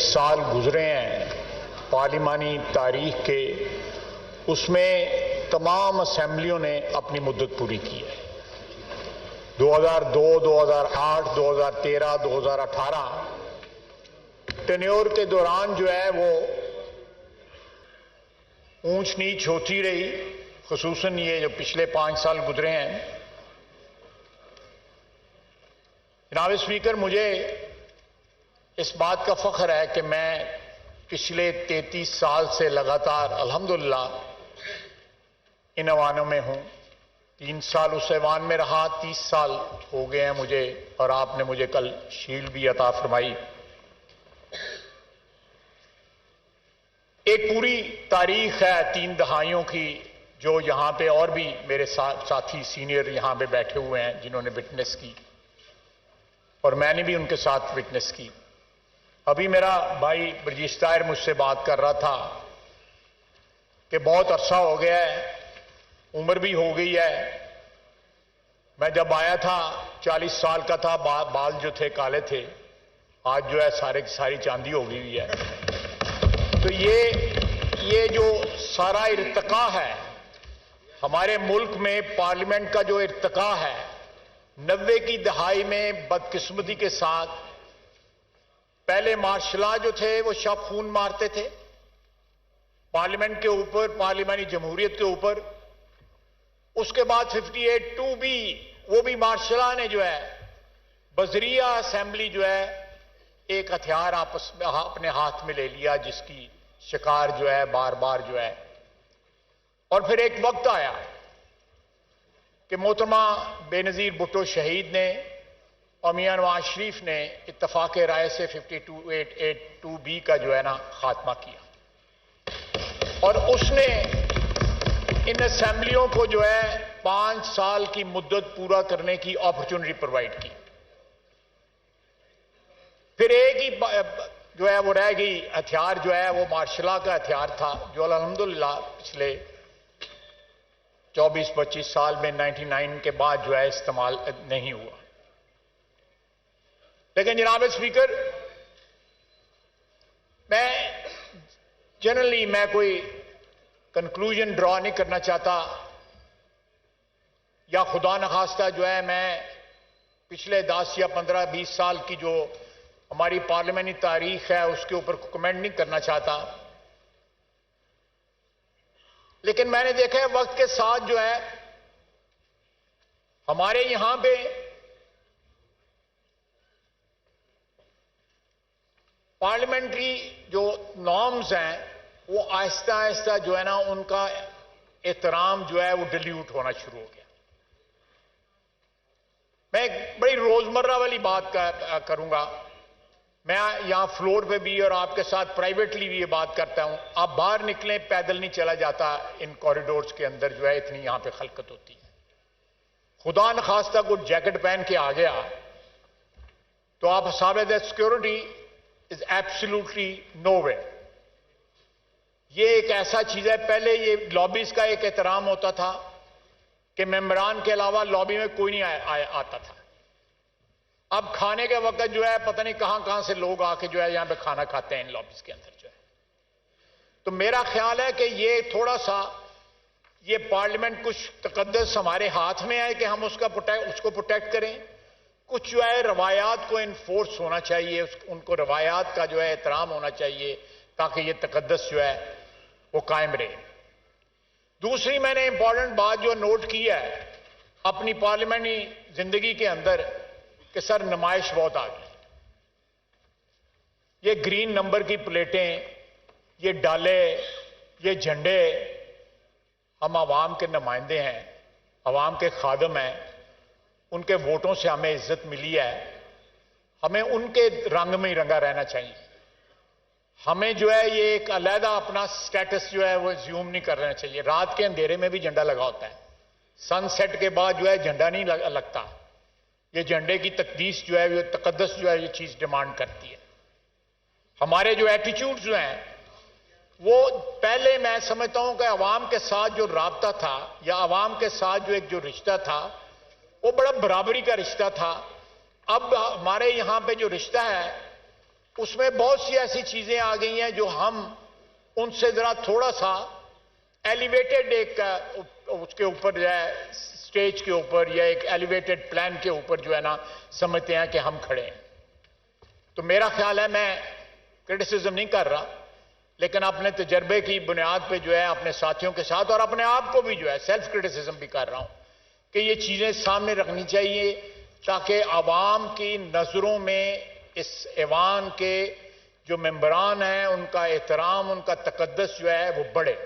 साल गुजरे हैं पार्लिमानी तारीख के, उसमें तमाम असेंबलियों ने अपनी मुद्दत पूरी की है। 2002, 2008, 2013, 2018 टेन्योर के दौरान जो है वो ऊंच नीच होती रही, खुसूसन ये जो पिछले 5 साल गुजरे हैं। जनाब स्पीकर, मुझे इस बात का फख्र है कि मैं पिछले 33 साल से लगातार अल्हम्दुलिल्लाह इन ऐवानों में हूं। 3 साल उस ऐवान में रहा, 30 साल हो गए हैं मुझे, और आपने मुझे कल शील्ड भी अता फरमाई। एक पूरी तारीख है 3 दहाइयों की, जो यहां पे और भी मेरे साथी सीनियर यहां पे बैठे हुए हैं जिन्होंने विटनेस की, और मैंने भी उनके साथ विटनेस की। अभी मेरा भाई ब्रजेश ताहिर मुझसे बात कर रहा था कि बहुत अरसा हो गया है, उम्र भी हो गई है। मैं जब आया था 40 साल का था, बाल जो थे काले थे, आज जो है सारे की सारी चांदी हो गई है। तो ये जो सारा इर्तिका है हमारे मुल्क में, पार्लियामेंट का जो इर्तिका है, 90 की दहाई में बदकिस्मती के साथ पहले मार्शल जो थे वो शब खून मारते थे पार्लियामेंट के ऊपर, पार्लियामानी जमहूरियत के ऊपर। उसके बाद 58(2) वो भी मार्शल ने जो है बजरिया असेंबली जो है एक हथियार आपस में अपने हाथ में ले लिया, जिसकी शिकार जो है बार बार जो है। और फिर एक वक्त आया कि मोहतरमा बेनजीर भुट्टो शहीद ने और मियां नवाज शरीफ ने इत्तफाक राय से 52(8)(2)(b) का जो है ना खात्मा किया, और उसने इन असेंबलियों को जो है 5 साल की मुद्दत पूरा करने की अपॉर्चुनिटी प्रोवाइड की। फिर एक ही जो है वो रह गई हथियार, जो है वो मार्शल का हथियार था, जो अल्हम्दुलिल्लाह पिछले 24-25 साल में 99 के बाद जो है इस्तेमाल नहीं हुआ। लेकिन जनाब स्पीकर, मैं कोई कंक्लूजन ड्रॉ नहीं करना चाहता, या खुदा न खास्ता जो है मैं पिछले 10 या 15-20 साल की जो हमारी पार्लियामानी तारीख है उसके ऊपर कमेंट नहीं करना चाहता। लेकिन मैंने देखा है वक्त के साथ जो है हमारे यहां पे पार्लियामेंट्री जो नॉर्म्स हैं वो आहिस्ता आहिस्ता जो है ना उनका एहतराम जो है वो डिल्यूट होना शुरू हो गया। मैं एक बड़ी रोजमर्रा वाली बात करूंगा। मैं यहां फ्लोर पे भी और आपके साथ प्राइवेटली भी ये बात करता हूं। आप बाहर निकलें, पैदल नहीं चला जाता इन कॉरिडोर्स के अंदर, जो है इतनी यहां पे खलकत होती है। खुदा न खास्ता कोई जैकेट पहन के आ गया तो आप साबित that security is absolutely nowhere. ये एक ऐसा चीज है, पहले ये लॉबीज का एक एहतराम होता था कि मेंबरान के अलावा लॉबी में कोई नहीं आता था। अब खाने के वक्त जो है पता नहीं कहां कहां से लोग आके जो है यहां पे खाना खाते हैं इन लॉबीज के अंदर जो है। तो मेरा ख्याल है कि ये थोड़ा सा ये पार्लियामेंट कुछ तकद्दस हमारे हाथ में है कि हम उसको प्रोटेक्ट करें। कुछ जो है रवायात को इन्फोर्स होना चाहिए, उनको रवायात का जो है एहतराम होना चाहिए ताकि ये तकद्दस जो है वो कायम रहे। दूसरी मैंने इंपॉर्टेंट बात जो नोट की है अपनी पार्लियामेंटी जिंदगी के अंदर कि सर नुमाइश बहुत आ गई। ये ग्रीन नंबर की प्लेटें, ये डाले, ये झंडे, हम आवाम के नुमाइंदे हैं, आवाम के खादम हैं, उनके वोटों से हमें इज्जत मिली है, हमें उनके रंग में ही रंगा रहना चाहिए। हमें जो है ये एक अलहदा अपना स्टेटस जो है वो ज्यूम नहीं करना चाहिए। रात के अंधेरे में भी झंडा लगा होता है, सनसेट के बाद जो है झंडा नहीं लगता। ये झंडे की तकदीस जो है, ये तकद्दस जो है, ये चीज डिमांड करती है। हमारे जो एटीट्यूड जो हैं वो पहले मैं समझता हूं कि अवाम के साथ जो राब्ता था या अवाम के साथ जो एक जो रिश्ता था वो बड़ा बराबरी का रिश्ता था। अब हमारे यहां पे जो रिश्ता है उसमें बहुत सी ऐसी चीजें आ गई हैं जो हम उनसे जरा थोड़ा सा एलिवेटेड एक उसके ऊपर जो है स्टेज के ऊपर या एक एलिवेटेड प्लान के ऊपर जो है ना समझते हैं कि हम खड़े हैं। तो मेरा ख्याल है, मैं क्रिटिसिज्म नहीं कर रहा, लेकिन अपने तजर्बे की बुनियाद पे जो है अपने साथियों के साथ और अपने आप को भी जो है सेल्फ क्रिटिसिज्म भी कर रहा हूं कि ये चीजें सामने रखनी चाहिए ताकि आवाम की नजरों में इस ऐवान के जो मेंबरान हैं उनका एहतराम, उनका तकद्दस जो है वो बढ़े।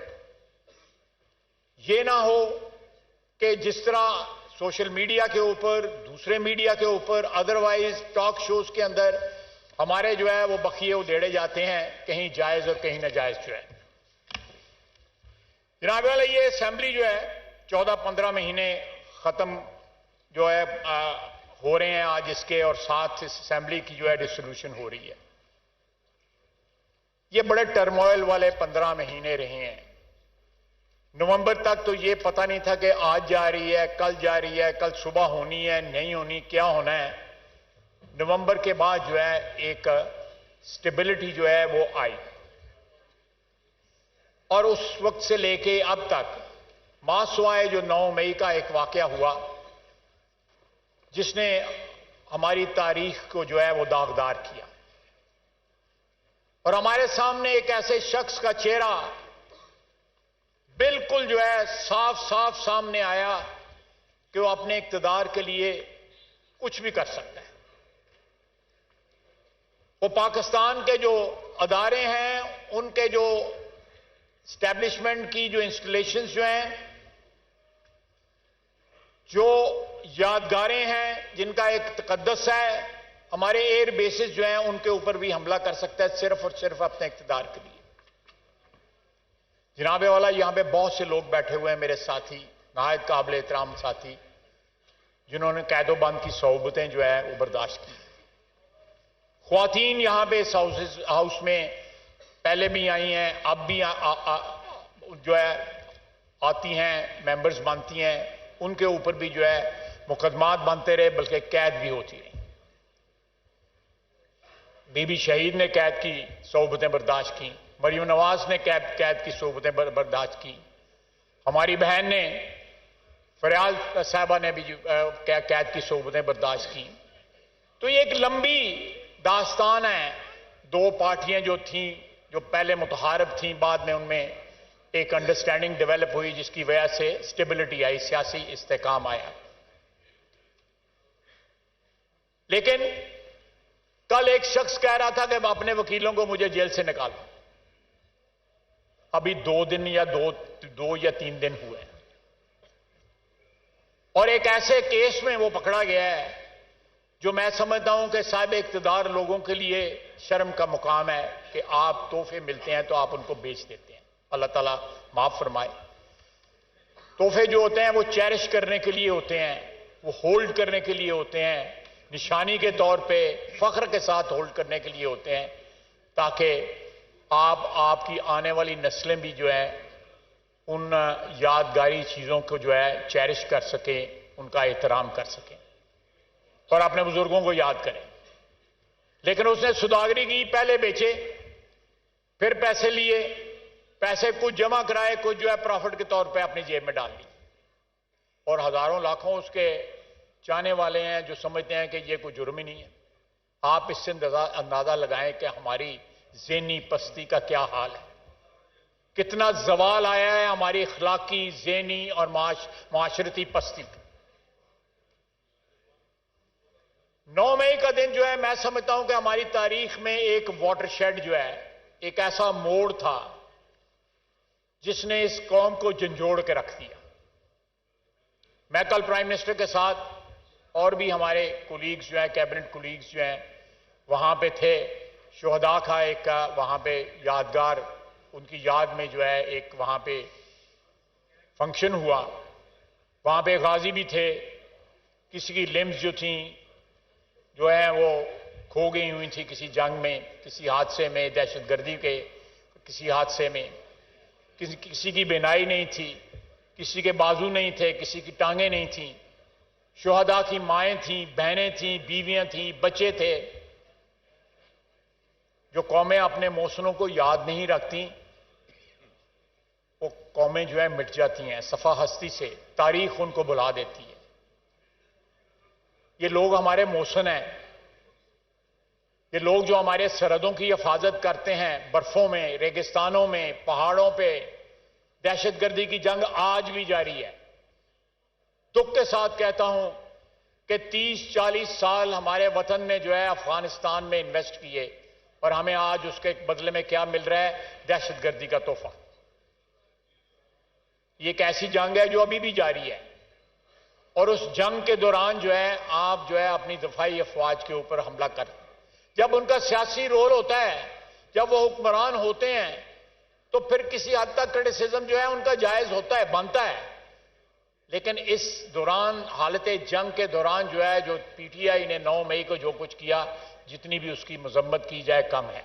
ये ना हो कि जिस तरह सोशल मीडिया के ऊपर, दूसरे मीडिया के ऊपर, अदरवाइज टॉक शोज के अंदर हमारे जो है वो बखिए उधेड़े जाते हैं, कहीं जायज और कहीं नाजायज जो है। जनाब वाला, ये असेंबली जो है 14-15 महीने खत्म जो है हो रहे हैं आज इसके, और साथ इस असेंबली की जो है डिसोल्यूशन हो रही है। ये बड़े टर्मोइल वाले 15 महीने रहे हैं। नवंबर तक तो ये पता नहीं था कि आज जा रही है, कल जा रही है, कल सुबह होनी है, नहीं होनी, क्या होना है। नवंबर के बाद जो है एक स्टेबिलिटी जो है वो आई, और उस वक्त से लेके अब तक मासवाए जो 9 मई का एक वाकया हुआ जिसने हमारी तारीख को जो है वो दागदार किया, और हमारे सामने एक ऐसे शख्स का चेहरा बिल्कुल जो है साफ साफ सामने आया कि वो अपने इक्तदार के लिए कुछ भी कर सकता है। वो पाकिस्तान के जो अदारे हैं, उनके जो एस्टैब्लिशमेंट की जो इंस्टॉलेशंस जो हैं, जो यादगारें हैं, जिनका एक तकद्दस है, हमारे एयर बेसिस जो हैं उनके ऊपर भी हमला कर सकता है सिर्फ और सिर्फ अपने इक्तदार के लिए। जनाबे वाला, यहां पे बहुत से लोग बैठे हुए हैं मेरे साथी, नहायत काबिल एहतराम साथी, जिन्होंने कैदोबंद की सोबतें जो है वो बर्दाश्त की। ख्वातीन यहां पे इस हाउस में पहले भी आई हैं, अब भी जो है आती हैं, मेंबर्स बनती हैं, उनके ऊपर भी जो है मुकदमात बनते रहे, बल्कि कैद भी होती रही। बीबी शहीद ने कैद की सोबतें बर्दाश्त की, मरियम नवाज ने कैद की सोबतें बर्दाश्त की, हमारी बहन ने फरियाल साहबा ने भी कैद की सोबतें बर्दाश्त की। तो ये एक लंबी दास्तान है। 2 पार्टियां जो थीं, जो पहले मुतहारब थीं, बाद में उनमें एक अंडरस्टैंडिंग डेवलप हुई जिसकी वजह से स्टेबिलिटी आई, सियासी इस्तेकाम आया। लेकिन कल एक शख्स कह रहा था कि अपने वकीलों को मुझे जेल से निकालो। अभी 2 दिन या 2 या 3 दिन हुए हैं, और एक ऐसे केस में वो पकड़ा गया है जो मैं समझता हूं कि साहिब इक्तदार लोगों के लिए शर्म का मुकाम है कि आप तोहफे मिलते हैं तो आप उनको बेच देते हैं। अल्लाह ताला माफ फरमाए। तोहफे जो होते हैं वो चेरिश करने के लिए होते हैं, वो होल्ड करने के लिए होते हैं, निशानी के तौर पे फख्र के साथ होल्ड करने के लिए होते हैं, ताकि आपकी आने वाली नस्लें भी जो है उन यादगारी चीज़ों को जो है चेरिश कर सकें, उनका एहतराम कर सकें और अपने बुजुर्गों को याद करें। लेकिन उसने सौदागरी की, पहले बेचे, फिर पैसे लिए, पैसे कुछ जमा कराए, कुछ जो है प्रॉफिट के तौर पे अपनी जेब में डाल दी, और हजारों लाखों उसके चाहने वाले हैं जो समझते हैं कि ये कोई जुर्म ही नहीं है। आप इससे अंदाजा लगाएं कि हमारी ज़हनी पस्ती का क्या हाल है, कितना जवाल आया है हमारी इखलाकी, ज़हनी और माशरती पस्ती। 9 मई का दिन जो है मैं समझता हूं कि हमारी तारीख में एक वाटरशेड जो है, एक ऐसा मोड़ था जिसने इस कौम को झंझोड़ के रख दिया। मैं कल प्राइम मिनिस्टर के साथ और भी हमारे कोलीग्स जो हैं, कैबिनेट कोलीग्स जो हैं, वहां पे थे। शुहदा का एक वहां पे यादगार, उनकी याद में जो है एक वहां पे फंक्शन हुआ। वहां पे गाजी भी थे, किसी की लिम्स जो थी जो है वो खो गई हुई थी किसी जंग में, किसी हादसे में, दहशतगर्दी के किसी हादसे में। किसी की बिनाई नहीं थी, किसी के बाजू नहीं थे, किसी की टांगें नहीं थी। शुहदा की माएँ थीं, बहनें थीं, बीवियां थीं, बच्चे थे। जो कौमें अपने मौसमों को याद नहीं रखती, वो कौमें जो है मिट जाती हैं, सफा हस्ती से तारीख उनको बुला देती है। ये लोग हमारे मौसन हैं, ये लोग जो हमारे सरहदों की हिफाजत करते हैं, बर्फों में, रेगिस्तानों में, पहाड़ों पे दहशतगर्दी की जंग आज भी जारी है। दुख के साथ कहता हूं कि 30-40 साल हमारे वतन ने जो है अफगानिस्तान में इन्वेस्ट किए और हमें आज उसके बदले में क्या मिल रहा है? दहशतगर्दी का तोहफा। ये एक ऐसी जंग है जो अभी भी जारी है और उस जंग के दौरान जो है आप जो है अपनी दफाई अफवाज के ऊपर हमला कर, जब उनका सियासी रोल होता है, जब वो हुक्मरान होते हैं, तो फिर किसी हद तक क्रिटिसिज्म जो है उनका जायज होता है, बनता है। लेकिन इस दौरान, हालत जंग के दौरान जो है, जो पीटीआई ने 9 मई को जो कुछ किया, जितनी भी उसकी मजम्मत की जाए कम है।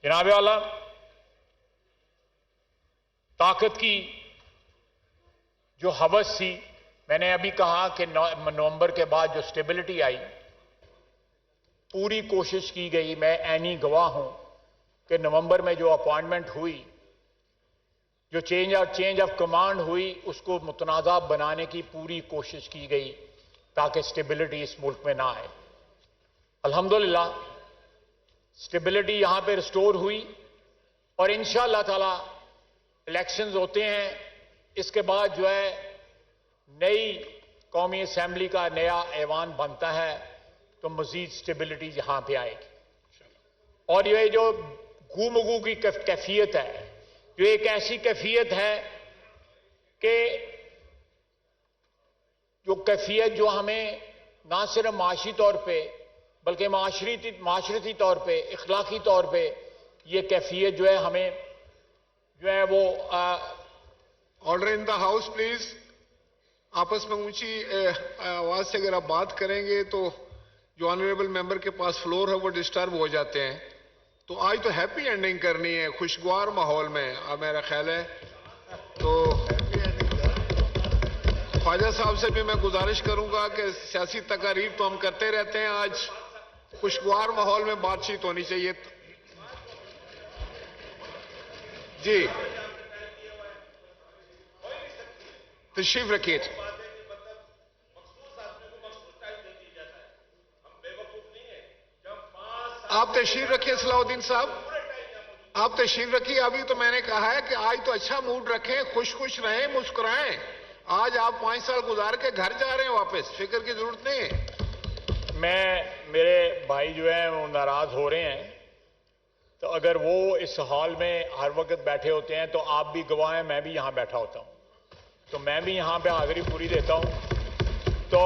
जनाब आला, ताकत की जो हवस थी, मैंने अभी कहा कि नवंबर के बाद जो स्टेबिलिटी आई, पूरी कोशिश की गई, मैं ऐनी गवाह हूं कि नवंबर में जो अपॉइंटमेंट हुई, जो चेंज ऑफ कमांड हुई, उसको मुतनाज़ा बनाने की पूरी कोशिश की गई ताकि स्टेबिलिटी इस मुल्क में ना आए। अल्हम्दुलिल्लाह स्टेबिलिटी यहां पे रिस्टोर हुई और इंशाअल्लाह ताला इलेक्शंस होते हैं, इसके बाद जो है नई कौमी असेंबली का नया ऐवान बनता है, तो मजीद स्टेबिलिटी यहां पे आएगी। और ये जो गुमगू की कैफियत है, जो एक ऐसी कैफियत है कि जो हमें ना सिर्फ माशी तौर पे बल्कि माशरती तौर पे, इखलाकी तौर पे, ये कैफियत जो है हमें जो है वो order in the house please. आपस में ऊंची आवाज से अगर आप बात करेंगे तो जो ऑनरेबल मेंबर के पास फ्लोर है वो डिस्टर्ब हो जाते हैं। तो आज तो हैप्पी एंडिंग करनी है, खुशगवार माहौल में, अब मेरा ख्याल है। तो ख्वाजा साहब से भी मैं गुजारिश करूंगा कि सियासी तकारीर तो हम करते रहते हैं, आज खुशगवार माहौल में बातचीत होनी चाहिए। जी तशरीफ रखिए। आप तशरीफ रखिए सलाउद्दीन साहब, आप तशरीफ रखिए। अभी तो मैंने कहा है कि आज तो अच्छा मूड रखें, खुश रहें, मुस्कुराएं। आज आप 5 साल गुजार के घर जा रहे हैं वापस, फिक्र की जरूरत नहीं है। मेरे भाई जो हैं वो नाराज हो रहे हैं, तो अगर वो इस हॉल में हर वक्त बैठे होते हैं तो आप भी गवाह हैं, मैं भी यहां बैठा होता हूं, तो मैं भी यहां पे हाजिरी पूरी देता हूं। तो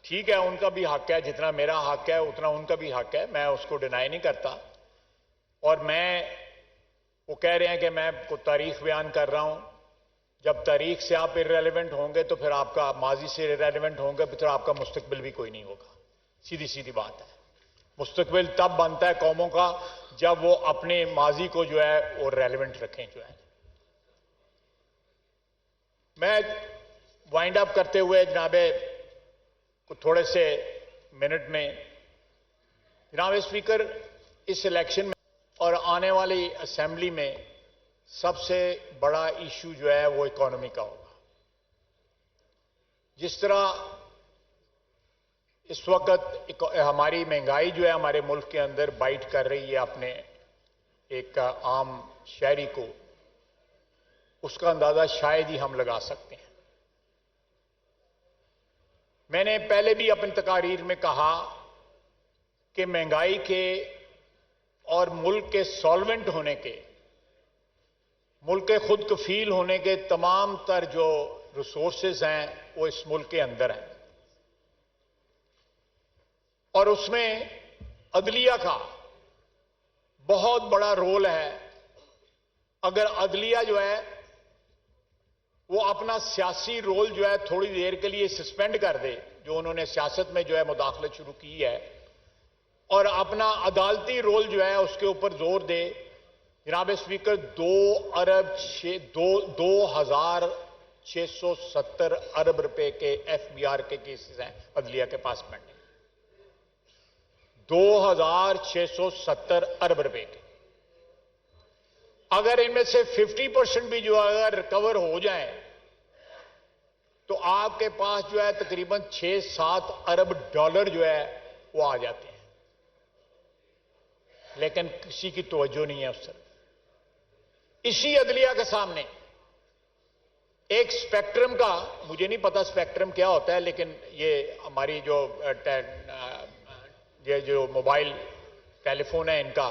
ठीक है, उनका भी हक है, जितना मेरा हक है उतना उनका भी हक है, मैं उसको डिनाई नहीं करता। और वो कह रहे हैं कि मैं कोई तारीख बयान कर रहा हूं। जब तारीख से आप इर्रेलेवेंट होंगे तो फिर आपका माजी से इर्रेलेवेंट होंगे, फिर आपका मुस्तकबिल भी कोई नहीं होगा। सीधी सीधी बात है। मुस्तकबिल तब बनता है कौमों का जब वो अपने माजी को जो है वो रेलेवेंट रखें। जो है मैं वाइंड अप करते हुए जनाबे कुछ थोड़े से मिनट में, जनाब स्पीकर, इस इलेक्शन में और आने वाली असेंबली में सबसे बड़ा इशू जो है वो इकोनॉमी का होगा। जिस तरह इस वक्त हमारी महंगाई जो है हमारे मुल्क के अंदर बाइट कर रही है अपने एक आम शहरी को, उसका अंदाजा शायद ही हम लगा सकते हैं। मैंने पहले भी अपनी तकारीर में कहा कि महंगाई के और मुल्क के सॉल्वेंट होने के, मुल्क के खुद कफील होने के तमाम तर जो रिसोर्सेज हैं वो इस मुल्क के अंदर हैं, और उसमें अदलिया का बहुत बड़ा रोल है। अगर अदलिया जो है वो अपना सियासी रोल जो है थोड़ी देर के लिए सस्पेंड कर दे, जो उन्होंने सियासत में जो है मुदाखलत शुरू की है, और अपना अदालती रोल जो है उसके ऊपर जोर दे। जनाब स्पीकर, 2,670 अरब रुपए के FBR के केसेस हैं अदलिया के पास पेंडिंग। 2670 अरब रुपए के। अगर इनमें से 50% भी जो अगर रिकवर हो जाए तो आपके पास जो है तकरीबन 6-7 अरब डॉलर जो है वो आ जाते हैं, लेकिन किसी की तवज्जो नहीं है उस तरफ। इसी अदलिया के सामने एक स्पेक्ट्रम का, मुझे नहीं पता स्पेक्ट्रम क्या होता है, लेकिन ये हमारी जो मोबाइल टेलीफोन है इनका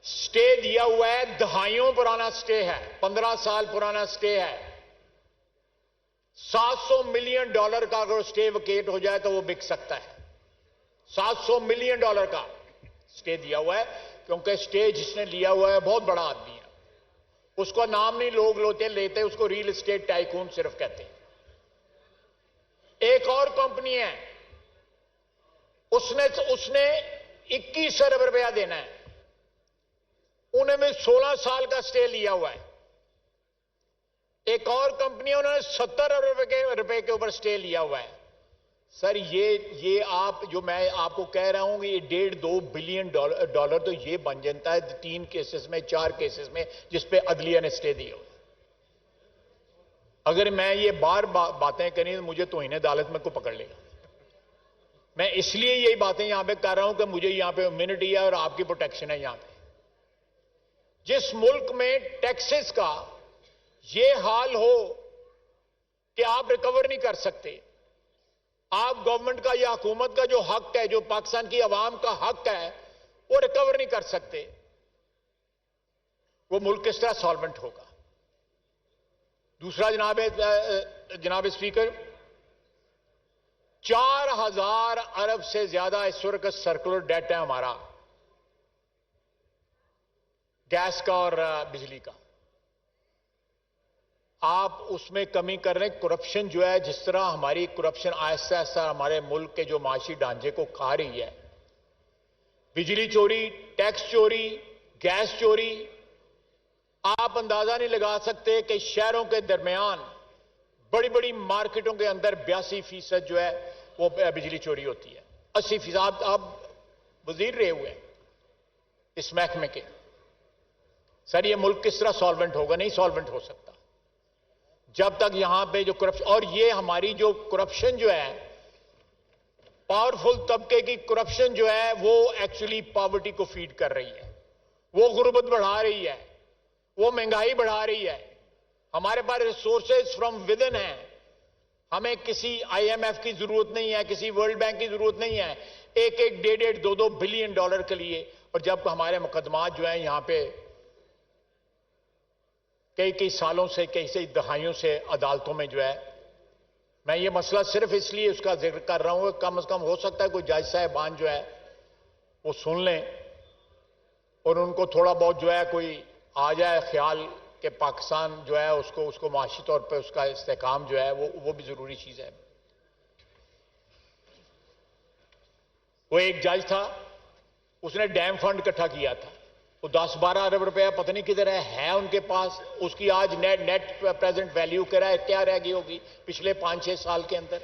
स्टे दिया हुआ है, दहाइयों पुराना स्टे है, 15 साल पुराना स्टे है। $700 मिलियन का अगर स्टे वेकेट हो जाए तो वो बिक सकता है। $700 मिलियन का स्टे दिया हुआ है, क्योंकि स्टे जिसने लिया हुआ है बहुत बड़ा आदमी है। उसका नाम नहीं लोग लेते, उसको रियल एस्टेट टाइकून सिर्फ कहते हैं। एक और कंपनी है, उसने 21 अरब रुपया देना है, उन्होंने 16 साल का स्टे लिया हुआ है। एक और कंपनी है, उन्होंने 70 अरब रुपए के ऊपर स्टे लिया हुआ है। सर ये आप जो मैं आपको कह रहा हूं, ये 1.5-2 बिलियन डॉलर तो ये बन जाता है 3 केसेस में, 4 केसेस में, जिस पे अदलिया ने स्टे दिया। अगर मैं ये बातें करी तो मुझे तौहीन अदालत में को पकड़ लेगा। मैं इसलिए यही बातें यहां पे कर रहा हूं कि मुझे यहां पे इम्यूनिटी है और आपकी प्रोटेक्शन है। यहां पे जिस मुल्क में टैक्सेस का ये हाल हो कि आप रिकवर नहीं कर सकते, आप गवर्नमेंट का या हुकूमत का जो हक है, जो पाकिस्तान की आवाम का हक है, वो रिकवर नहीं कर सकते, वो मुल्क किस तरह सॉल्वेंट होगा? दूसरा जनाब स्पीकर, 4000 अरब से ज्यादा इस वक्त सर्कुलर डेट है हमारा, गैस का और बिजली का। आप उसमें कमी कर रहे हैं। करप्शन जो है, जिस तरह हमारी करप्शन आहिस्ता आहिस्ता हमारे मुल्क के जो माशी ढांचे को खा रही है, बिजली चोरी, टैक्स चोरी, गैस चोरी, आप अंदाजा नहीं लगा सकते कि शहरों के दरमियान बड़ी बड़ी मार्केटों के अंदर 82% जो है वो बिजली चोरी होती है। 80% आप वजीर रहे हुए हैं इस महकमे के। सर ये मुल्क किस तरह सॉल्वेंट होगा? नहीं सॉल्वेंट हो सकता जब तक यहां पे जो करप्शन, और ये हमारी जो करप्शन जो है, पावरफुल तबके की करप्शन जो है, वो एक्चुअली पॉवर्टी को फीड कर रही है, वो गुर्बत बढ़ा रही है, वो महंगाई बढ़ा रही है। हमारे पास रिसोर्सेज फ्रॉम विदिन है, हमें किसी IMF की जरूरत नहीं है, किसी वर्ल्ड बैंक की जरूरत नहीं है 1-1, 1.5, 2-2 बिलियन डॉलर के लिए। और जब हमारे मुकदमात जो है यहां पे कई सालों से, कई दहाइयों से अदालतों में जो है, मैं ये मसला सिर्फ इसलिए उसका जिक्र कर रहा हूं कि कम से कम हो सकता है कोई जज साहिबान जो है वो सुन लें और उनको थोड़ा बहुत जो है कोई आ जाए ख्याल कि पाकिस्तान जो है उसको माशी तौर पर उसका इस्तेकाम जो है वो भी जरूरी चीज है। वो एक जज था, उसने डैम फंड इकट्ठा किया था, वो 10-12 अरब रुपया पता नहीं किधर है उनके पास। उसकी आज नेट प्रेजेंट वैल्यू क्या रह गई होगी पिछले 5-6 साल के अंदर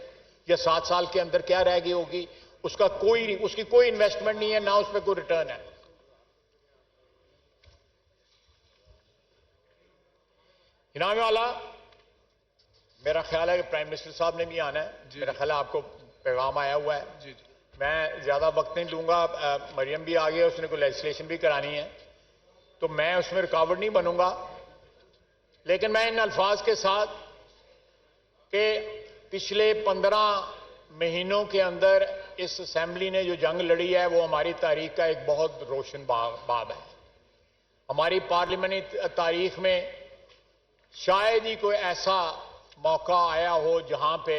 या 7 साल के अंदर क्या रह गई होगी? उसकी कोई इन्वेस्टमेंट नहीं है, ना उस पर कोई रिटर्न है। इनाम वाला, मेरा ख्याल है कि प्राइम मिनिस्टर साहब ने भी आना है, मेरा ख्याल है आपको पैगाम आया हुआ है। जी। मैं ज्यादा वक्त नहीं लूंगा, मरियम भी आ गई, उसने कोई लेजिस्लेशन भी करानी है, तो मैं उसमें रुकावट नहीं बनूंगा। लेकिन मैं इन अल्फाज के साथ कि पिछले 15 महीनों के अंदर इस असेंबली ने जो जंग लड़ी है वो हमारी तारीख का एक बहुत रोशन बाब है। हमारी पार्लियामेंटी तारीख में शायद ही कोई ऐसा मौका आया हो जहां पे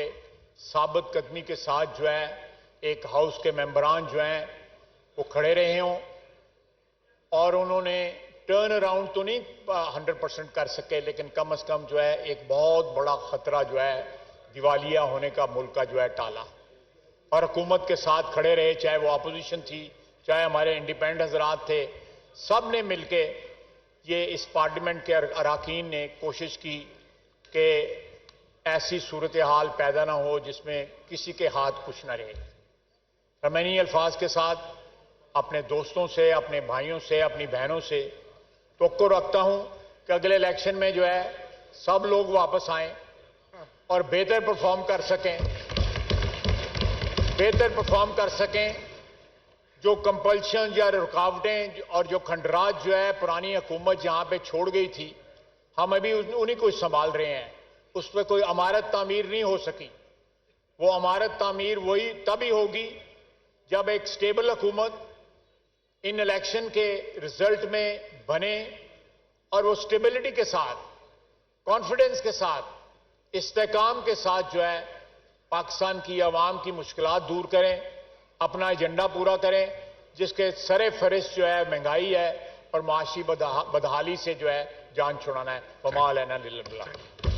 साबित कदमी के साथ जो है एक हाउस के मेंबरान जो हैं वो खड़े रहे हों और उन्होंने टर्न अराउंड तो नहीं 100% कर सके, लेकिन कम से कम जो है एक बहुत बड़ा खतरा जो है दिवालिया होने का मुल्क का जो है टाला और हुकूमत के साथ खड़े रहे, चाहे वो अपोजिशन थी, चाहे हमारे इंडिपेंडेंट हजरात थे, सब ने मिलके ये इस पार्लियामेंट के अरकान ने कोशिश की कि ऐसी सूरत हाल पैदा ना हो जिसमें किसी के हाथ कुछ ना रहे। और मैं इन्हीं अल्फाज के साथ अपने दोस्तों से, अपने भाइयों से, अपनी बहनों से तवक्को रखता हूं कि अगले इलेक्शन में जो है सब लोग वापस आएं और बेहतर परफॉर्म कर सकें। जो कंपल्शन या रुकावटें और जो खंडरात जो है पुरानी हुकूमत जहां पे छोड़ गई थी, हम अभी उन्हीं को संभाल रहे हैं। उस पर कोई अमारत तामीर नहीं हो सकी। वो अमारत तामीर वही तभी होगी जब एक स्टेबल हुकूमत इन इलेक्शन के रिजल्ट में बने और वो स्टेबिलिटी के साथ, कॉन्फिडेंस के साथ, इस्तेकाम के साथ जो है पाकिस्तान की आवाम की मुश्किलात दूर करें, अपना एजेंडा पूरा करें, जिसके सरे फहरिस्त जो है महंगाई है और माशी बदहाली से जो है जान छुड़ाना है। वमा अलैना इल्लल बलाग।